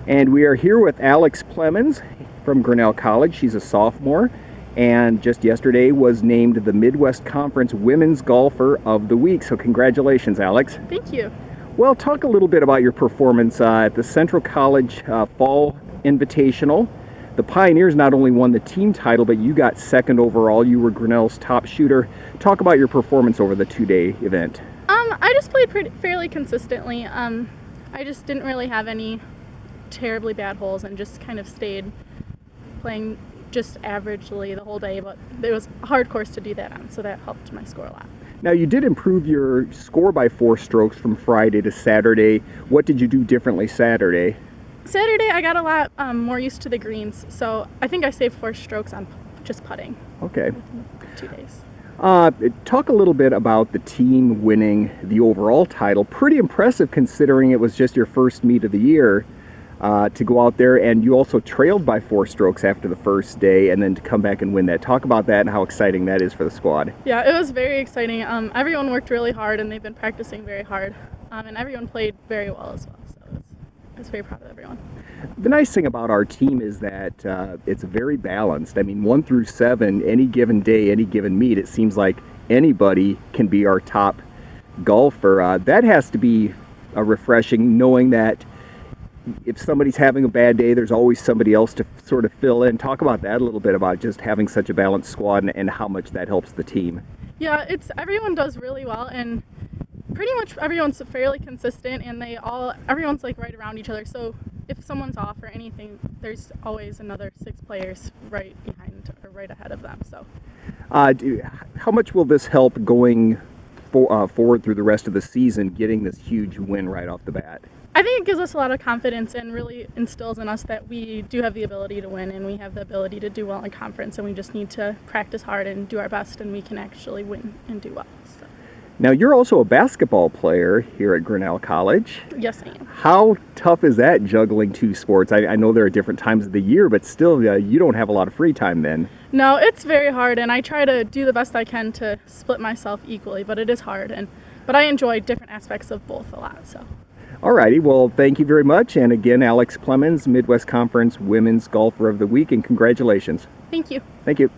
And we are here with Alex Plemmons from Grinnell College. She's a sophomore and just yesterday was named the Midwest Conference Women's Golfer of the Week. So congratulations, Alex. Thank you. Well, talk a little bit about your performance at the Central College Fall Invitational. The Pioneers not only won the team title, but you got second overall. You were Grinnell's top shooter. Talk about your performance over the two-day event. I just played fairly consistently. I just didn't really have any terribly bad holes and just kind of stayed playing just averagely the whole day, but it was a hard course to do that on, so that helped my score a lot. Now, you did improve your score by 4 strokes from Friday to Saturday. What did you do differently Saturday? Saturday, I got a lot more used to the greens, so I think I saved 4 strokes on just putting. Okay. Within 2 days. Talk a little bit about the team winning the overall title. Pretty impressive considering it was just your first meet of the year to go out there, and you also trailed by 4 strokes after the first day and then to come back and win that. Talk about that and how exciting that is for the squad. Yeah, it was very exciting. Everyone worked really hard and they've been practicing very hard, and everyone played very well as well, so I was very proud of everyone. The nice thing about our team is that it's very balanced. I mean, 1 through 7, any given day, any given meet, it seems like anybody can be our top golfer. That has to be refreshing, knowing that if somebody's having a bad day, there's always somebody else to sort of fill in. Talk about that a little bit, about just having such a balanced squad and how much that helps the team. Yeah, everyone does really well, and pretty much everyone's fairly consistent, and everyone's like right around each other, so if someone's off or anything, there's always another 6 players right behind or right ahead of them. So how much will this help going forward through the rest of the season, getting this huge win right off the bat? I think it gives us a lot of confidence and really instills in us that we do have the ability to win and we have the ability to do well in conference, and we just need to practice hard and do our best, and we can actually win and do well. So. Now, you're also a basketball player here at Grinnell College. Yes, I am. How tough is that, juggling 2 sports? I know there are different times of the year, but still, you don't have a lot of free time then. No, it's very hard, and I try to do the best I can to split myself equally, but it is hard. But I enjoy different aspects of both a lot. So. Alrighty, well, thank you very much. And again, Alex Plemmons, Midwest Conference Women's Golfer of the Week, and congratulations. Thank you. Thank you.